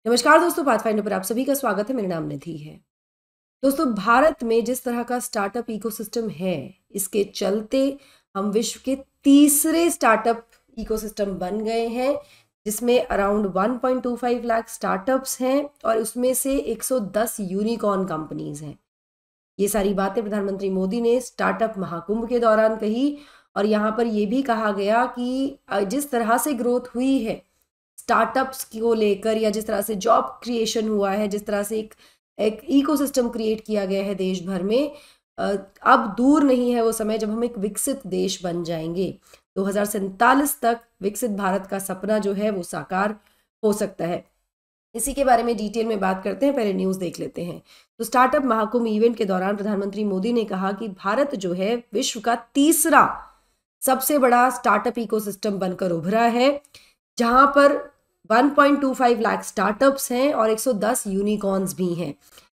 नमस्कार दोस्तों, पाथफाइंडर पर आप सभी का स्वागत है। मेरा नाम निधि है। दोस्तों, भारत में जिस तरह का स्टार्टअप इकोसिस्टम है, इसके चलते हम विश्व के तीसरे स्टार्टअप इकोसिस्टम बन गए हैं, जिसमें अराउंड 1.25 लाख स्टार्टअप्स हैं और उसमें से 110 यूनिकॉर्न कंपनीज हैं। ये सारी बातें प्रधानमंत्री मोदी ने स्टार्टअप महाकुंभ के दौरान कही और यहाँ पर ये भी कहा गया कि जिस तरह से ग्रोथ हुई है स्टार्टअप्स को लेकर, या जिस तरह से जॉब क्रिएशन हुआ है, जिस तरह से एक इकोसिस्टम क्रिएट किया गया है देश भर में, अब दूर नहीं है वो समय जब हम एक विकसित देश बन जाएंगे। 2047 तक विकसित भारत का सपना जो है वो साकार हो सकता है। इसी के बारे में डिटेल में बात करते हैं। पहले न्यूज़ देख लेते हैं। तो स्टार्टअप महाकुंभ इवेंट के दौरान प्रधानमंत्री मोदी ने कहा कि भारत जो है विश्व का तीसरा सबसे बड़ा स्टार्टअप इकोसिस्टम बनकर उभरा है, जहां पर 1.25 लाख स्टार्टअप्स हैं और 110 यूनिकॉर्न्स भी हैं।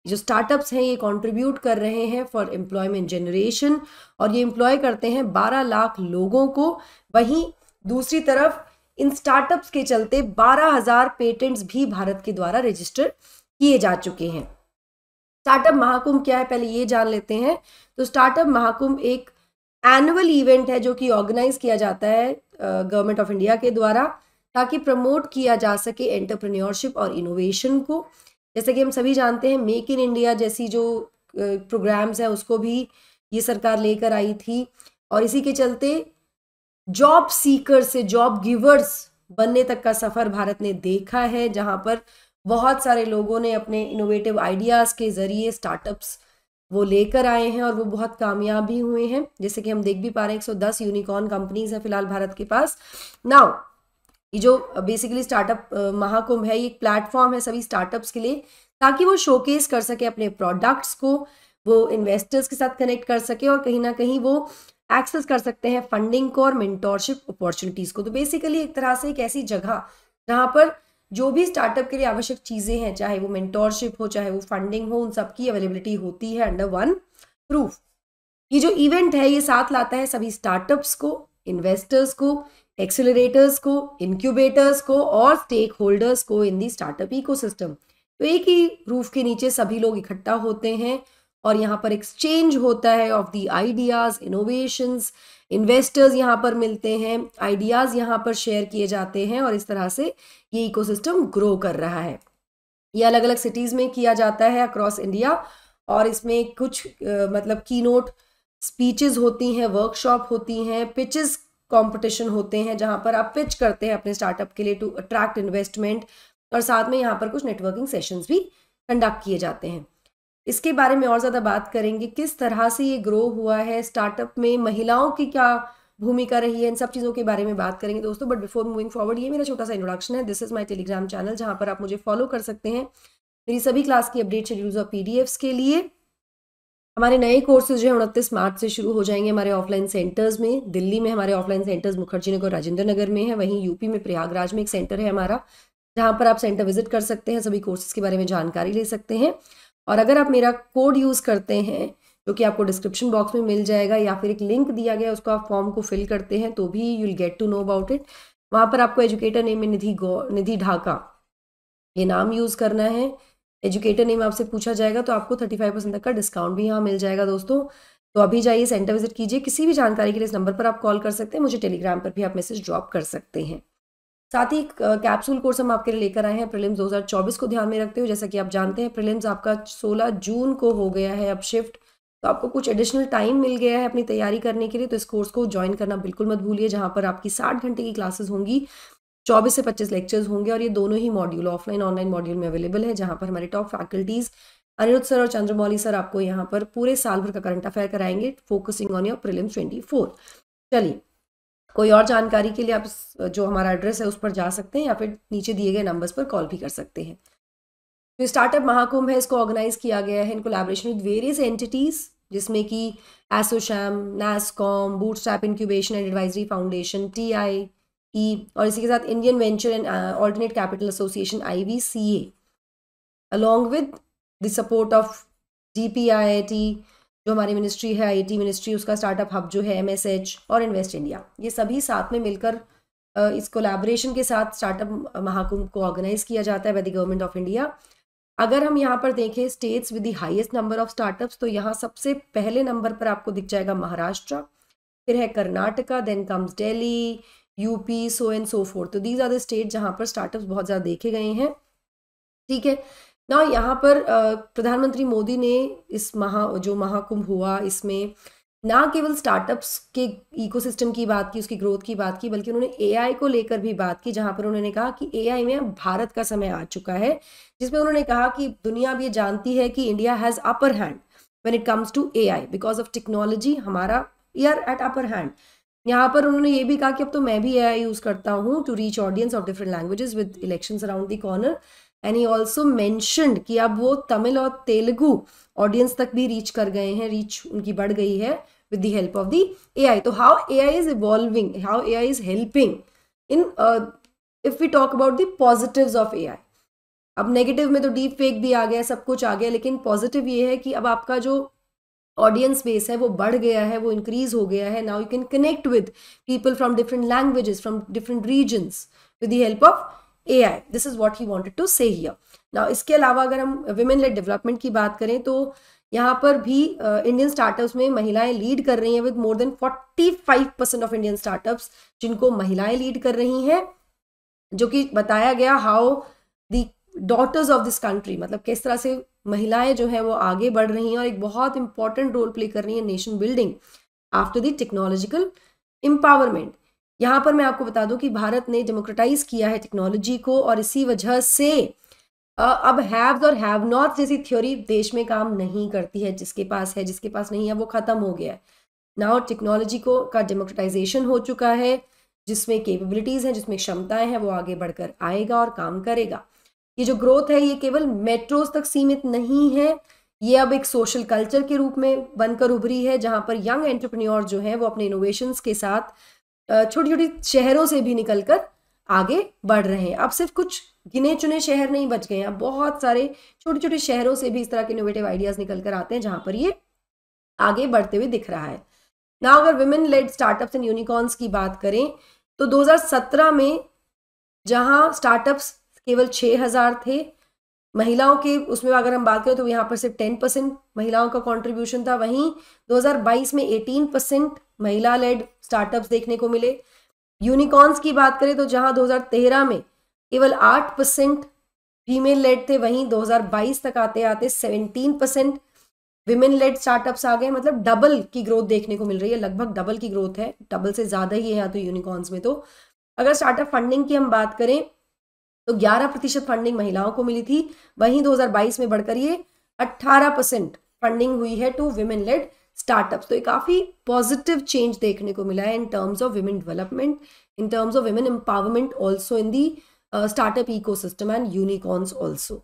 जो स्टार्टअप्स हैं ये कंट्रीब्यूट कर रहे हैं फॉर एम्प्लॉयमेंट जनरेशन और ये एम्प्लॉय करते हैं 12 लाख लोगों को। वहीं दूसरी तरफ इन स्टार्टअप्स के चलते 12,000 पेटेंट्स भी भारत के द्वारा रजिस्टर किए जा चुके हैं। स्टार्टअप महाकुंभ क्या है, पहले ये जान लेते हैं। तो स्टार्टअप महाकुंभ एक एनुअल इवेंट है जो कि ऑर्गेनाइज किया जाता है गवर्नमेंट ऑफ इंडिया के द्वारा, ताकि प्रमोट किया जा सके एंटरप्रेन्योरशिप और इनोवेशन को। जैसे कि हम सभी जानते हैं, मेक इन इंडिया जैसी जो प्रोग्राम्स हैं उसको भी ये सरकार लेकर आई थी और इसी के चलते जॉब सीकर से जॉब गिवर्स बनने तक का सफर भारत ने देखा है, जहां पर बहुत सारे लोगों ने अपने इनोवेटिव आइडियाज के जरिए स्टार्टअप्स वो लेकर आए हैं और वो बहुत कामयाब भी हुए हैं। जैसे कि हम देख भी पा रहे हैं 110 यूनिकॉर्न कंपनीज हैं फिलहाल भारत के पास। नाउ ये जो बेसिकली स्टार्टअप महाकुंभ है, ये एक प्लेटफॉर्म है सभी स्टार्टअप्स के लिए, ताकि वो शोकेस कर सके अपने प्रोडक्ट्स को, वो इन्वेस्टर्स के साथ कनेक्ट कर सके और कहीं ना कहीं वो एक्सेस कर सकते हैं फंडिंग को और मेंटोरशिप अपॉर्चुनिटीज को। तो बेसिकली एक तरह से एक ऐसी जगह जहां पर जो भी स्टार्टअप के लिए आवश्यक चीजें हैं, चाहे वो मेंटोरशिप हो, चाहे वो फंडिंग हो, उन सबकी अवेलेबिलिटी होती है अंडर वन रूफ। ये जो इवेंट है ये साथ लाता है सभी स्टार्टअप्स को, इन्वेस्टर्स को, एक्सेलरेटर्स को, इंक्यूबेटर्स को और स्टेक होल्डर्स को इन दी स्टार्टअप इकोसिस्टम। तो एक ही रूफ के नीचे सभी लोग इकट्ठा होते हैं और यहाँ पर एक्सचेंज होता है of the ideas, innovations, investors यहाँ पर मिलते हैं, आइडियाज यहाँ पर शेयर किए जाते हैं और इस तरह से ये इकोसिस्टम ग्रो कर रहा है। ये अलग अलग सिटीज़ में किया जाता है अक्रॉस इंडिया और इसमें कुछ मतलब कीनोट स्पीचेस होती हैं, वर्कशॉप होती हैं, पिचेस कंपटीशन होते हैं जहां पर आप पिच करते हैं अपने स्टार्टअप के लिए टू अट्रैक्ट इन्वेस्टमेंट, और साथ में यहाँ पर कुछ नेटवर्किंग सेशंस भी कंडक्ट किए जाते हैं। इसके बारे में और ज़्यादा बात करेंगे, किस तरह से ये ग्रो हुआ है, स्टार्टअप में महिलाओं की क्या भूमिका रही है, इन सब चीज़ों के बारे में बात करेंगे दोस्तों। बट बिफोर मूविंग फॉरवर्ड, ये मेरा छोटा सा इंट्रोडक्शन है। This is my Telegram channel जहाँ पर आप मुझे फॉलो कर सकते हैं मेरी सभी क्लास की अपडेट शेड्यूल्स और पीडीएफ्स के लिए। हमारे नए कोर्सेज जो है 29 मार्च से शुरू हो जाएंगे हमारे ऑफलाइन सेंटर्स में। दिल्ली में हमारे ऑफलाइन सेंटर्स मुखर्जी नगर, राजेंद्र नगर में है। वहीं यूपी में प्रयागराज में एक सेंटर है हमारा, जहाँ पर आप सेंटर विजिट कर सकते हैं, सभी कोर्सेज के बारे में जानकारी ले सकते हैं। और अगर आप मेरा कोड यूज़ करते हैं जो कि आपको डिस्क्रिप्शन बॉक्स में मिल जाएगा, या फिर एक लिंक दिया गया उसको आप फॉर्म को फिल करते हैं, तो भी you will get to know about it. वहाँ पर आपको एजुकेटर नेम में निधि ढाका ये नाम यूज़ करना है। एजुकेटर नेम आपसे पूछा जाएगा तो आपको 35% तक का डिस्काउंट भी यहाँ मिल जाएगा दोस्तों। तो अभी जाइए, सेंटर विजिट कीजिए। किसी भी जानकारी के लिए इस नंबर पर आप कॉल कर सकते हैं, मुझे टेलीग्राम पर भी आप मैसेज ड्रॉप कर सकते हैं। साथ ही कैप्सूल कोर्स हम आपके लिए लेकर आए हैं प्रीलिम्स 2024 को ध्यान में रखते हुए। जैसा कि आप जानते हैं प्रीलिम्स आपका 16 जून को हो गया है अब शिफ्ट, तो आपको कुछ एडिशनल टाइम मिल गया है अपनी तैयारी करने के लिए। तो इस कोर्स को ज्वाइन करना बिल्कुल मत भूलिए, जहाँ पर आपकी 60 घंटे की क्लासेस होंगी, 24 से 25 लेक्चर्स होंगे और ये दोनों ही मॉड्यूल ऑफलाइन ऑनलाइन मॉड्यूल में अवेलेबल है, जहाँ पर हमारे टॉप फैकल्टीज अनिरुद्ध सर और चंद्रमौली सर आपको यहाँ पर पूरे साल भर का करंट अफेयर कराएंगे, फोकसिंग ऑन योर प्रीलिम्स 24। चलिए, कोई और जानकारी के लिए आप जो हमारा एड्रेस है उस पर जा सकते हैं या फिर नीचे दिए गए नंबर्स पर कॉल भी कर सकते हैं। तो स्टार्टअप महाकुंभ है, इसको ऑर्गेनाइज किया गया है in collaboration with various entities, जिसमें कि ASSOCHAM, NASSCOM, bootstrap incubation and advisory foundation, TIE, और इसी के साथ Indian venture and alternate capital association IVCA, along with the support of DPIIT जो हमारी मिनिस्ट्री है, IT मिनिस्ट्री, उसका स्टार्टअप हब जो है MSH और इन्वेस्ट इंडिया, ये सभी साथ में मिलकर इस कोलैबोरेशन के साथ स्टार्टअप महाकुंभ को ऑर्गेनाइज किया जाता है by the government of India. अगर हम यहाँ पर देखें states with the highest number of startups, तो यहाँ सबसे पहले नंबर पर आपको दिख जाएगा महाराष्ट्र, फिर है Karnataka, then comes Delhi, UP, so and so forth. These दीज आर द स्टेट जहाँ पर स्टार्टअप्स बहुत ज़्यादा देखे गए हैं। ठीक है ना। यहाँ पर प्रधानमंत्री मोदी ने इस जो महाकुंभ हुआ इसमें ना केवल स्टार्टअप्स के इकोसिस्टम की बात की, उसकी ग्रोथ की बात की, बल्कि उन्होंने एआई को लेकर भी बात की, जहां पर उन्होंने कहा कि एआई में भारत का समय आ चुका है, जिसमें उन्होंने कहा कि दुनिया अब ये जानती है कि India has upper hand when it comes to AI because of technology. हमारा we are at upper hand. यहाँ पर उन्होंने ये भी कहा कि अब तो मैं भी एआई यूज़ करता हूँ to reach audience of different languages with elections around the corner. And he also mentioned कि अब वो तमिल और तेलुगु ऑडियंस तक भी रीच कर गए हैं, रीच उनकी बढ़ गई है with the help of the AI. तो how AI is evolving, how AI is helping in if we talk about the positives of AI. अब नेगेटिव में तो डीप फेक भी आ गया, सब कुछ आ गया, लेकिन पॉजिटिव ये है कि अब आपका जो ऑडियंस बेस है वो बढ़ गया है, वो इंक्रीज हो गया है। Now you can connect with people from different languages, from different regions with the help of AI. This is what he wanted to say here. Now इसके अलावा अगर हम विमेन लेड डेवलपमेंट की बात करें तो यहाँ पर भी इंडियन स्टार्टअप्स में महिलाएं लीड कर रही हैं with more than 45% of Indian startups जिनको महिलाएं लीड कर रही हैं, जो कि बताया गया how the daughters of this country, मतलब किस तरह से महिलाएं जो है वो आगे बढ़ रही हैं और एक बहुत इंपॉर्टेंट रोल प्ले कर रही है nation building after the technological empowerment. यहाँ पर मैं आपको बता दूं कि भारत ने डेमोक्रेटाइज किया है टेक्नोलॉजी को, और इसी वजह से अब हैव्स और हैव नॉट जैसी थ्योरी देश में काम नहीं करती है। जिसके पास है, जिसके पास नहीं है, वो खत्म हो गया है। नाउ टेक्नोलॉजी को का डेमोक्रेटाइजेशन हो चुका है, जिसमें कैपेबिलिटीज हैं, जिसमें क्षमताएं हैं, वो आगे बढ़कर आएगा और काम करेगा। ये जो ग्रोथ है ये केवल मेट्रोज तक सीमित नहीं है, ये अब एक सोशल कल्चर के रूप में बनकर उभरी है, जहां पर यंग एंटरप्रेन्योर जो है वो अपने इनोवेशंस के साथ छोटी छोटी शहरों से भी निकलकर आगे बढ़ रहे हैं। अब सिर्फ कुछ गिने चुने शहर नहीं बच गए हैं, बहुत सारे छोटे छोटे शहरों से भी इस तरह के इनोवेटिव आइडियाज निकल कर आते हैं जहां पर ये आगे बढ़ते हुए दिख रहा है। ना अगर women lead startups and unicorns की बात करें तो 2017 में जहां स्टार्टअप्स केवल 6000 थे, महिलाओं के उसमें अगर हम बात करें तो यहाँ पर सिर्फ 10% महिलाओं का कंट्रीब्यूशन था। वहीं 2022 में 18% महिला लेड स्टार्टअप्स देखने को मिले। यूनिकॉर्न्स की बात करें तो जहां 2013 में केवल 8% फीमेल लेड थे, वहीं 2022 तक आते आते 17% विमेन लेड स्टार्टअप्स आ गए। मतलब डबल की ग्रोथ देखने को मिल रही है, लगभग डबल की ग्रोथ है, डबल से ज्यादा ही है यहाँ तो यूनिकॉर्न्स में। तो अगर स्टार्टअप फंडिंग की हम बात करें तो 11% फंडिंग महिलाओं को मिली थी, वहीं 2022 में बढ़कर ये 18% फंडिंग हुई है टू विमेन लेड स्टार्टअप्स। तो ये काफी पॉजिटिव चेंज देखने को मिला है in terms of women development, in terms of women empowerment also in the startup ecosystem and unicorns also.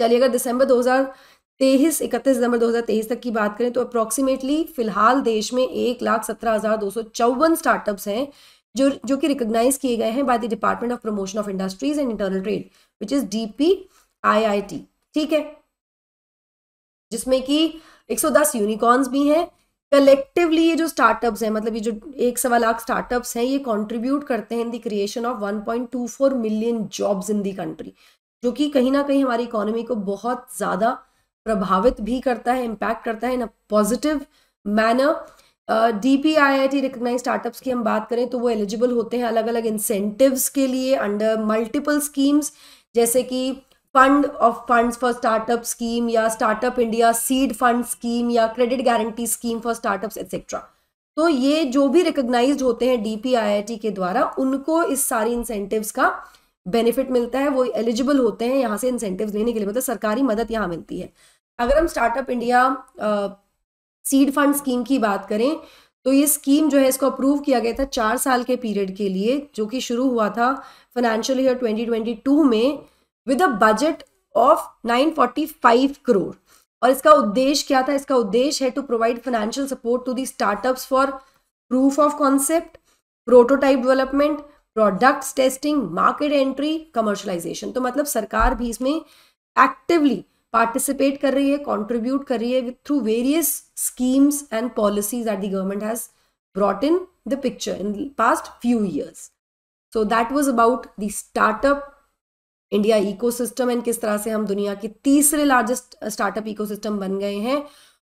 चलिए अगर 31 दिसंबर 2023 तक की बात करें तो अप्रोक्सीमेटली फिलहाल देश में 1,17,254 स्टार्टअप्स हैं जो कि रिकॉग्नाइज किए गए हैं by the department of promotion of industries and internal trade which is DPIIT। ठीक है, जिसमें कि 110 यूनिकॉर्न्स भी हैं। कलेक्टिवली ये जो स्टार्टअप्स हैं, मतलब ये जो 1.25 लाख स्टार्टअप्स हैं, ये कंट्रीब्यूट करते हैं in the creation of 1.24 million jobs in the country, जो कि कहीं ना कहीं हमारी इकोनॉमी को बहुत ज़्यादा प्रभावित भी करता है, इम्पैक्ट करता है in a positive manner. DPIIT recognise startups की हम बात करें तो वो एलिजिबल होते हैं अलग अलग इंसेंटिव्स के लिए अंडर मल्टीपल स्कीम्स, जैसे कि fund of funds for startup scheme या startup India seed fund scheme या credit guarantee scheme for startups etcetera. तो ये जो भी रिकॉग्नाइज्ड होते हैं DPIIT के द्वारा, उनको इस सारी इंसेंटिव्स का बेनिफिट मिलता है, वो एलिजिबल होते हैं यहाँ से इंसेंटिव्स लेने के लिए, मतलब सरकारी मदद यहाँ मिलती है। अगर हम startup India seed fund scheme की बात करें तो ये स्कीम जो है इसको अप्रूव किया गया था 4 साल के पीरियड के लिए, जो कि शुरू हुआ था फाइनेंशियल ईयर 2022 में with a budget of 945 crore. और इसका उद्देश्य क्या था? इसका उद्देश्य है to provide financial support to the startups for proof of concept, prototype development, products testing, market entry, commercialisation. तो मतलब सरकार भी इसमें एक्टिवली पार्टिसिपेट कर रही है, कंट्रीब्यूट कर रही है through various schemes and policies that the government has brought in the picture in past few years. So that was about the startup India ecosystem and किस तरह से हम दुनिया के तीसरे लार्जेस्ट स्टार्टअप इकोसिस्टम बन गए हैं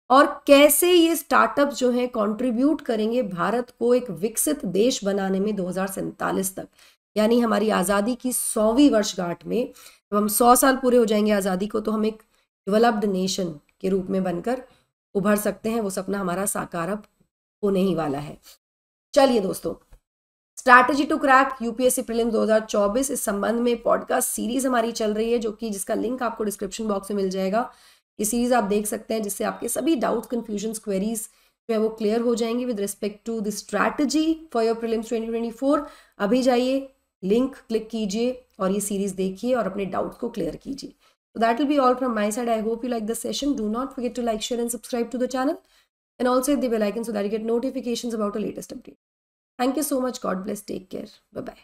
और कैसे ये स्टार्टअप जो है कंट्रीब्यूट करेंगे भारत को एक विकसित देश बनाने में 2047 तक, यानी हमारी आज़ादी की 100वीं वर्षगांठ में जब हम 100 साल पूरे हो जाएंगे आज़ादी को, तो हम एक डेवलप्ड नेशन के रूप में बनकर उभर सकते हैं। वो सपना हमारा साकार अब होने ही वाला है। चलिए दोस्तों, strategy to crack UPSC prelims 2024 इस संबंध में पॉडकास्ट सीरीज हमारी चल रही है, जो कि जिसका लिंक आपको डिस्क्रिप्शन बॉक्स में मिल जाएगा। ये सीरीज आप देख सकते हैं, जिससे आपके सभी डाउट्स, कंफ्यूजन्स, क्वेरीज जो है वो क्लियर हो जाएंगी with respect to the strategy for your prelims 2024। अभी जाइए, लिंक क्लिक कीजिए और ये सीरीज देखिए और अपने डाउट्स को क्लियर कीजिए। So that will be all from my side. I hope you like the session. Do not forget to like, share and subscribe to the channel, and also hit the bell icon so that you get notifications about the latest update. Thank you so much. God bless. Take care. Bye-bye.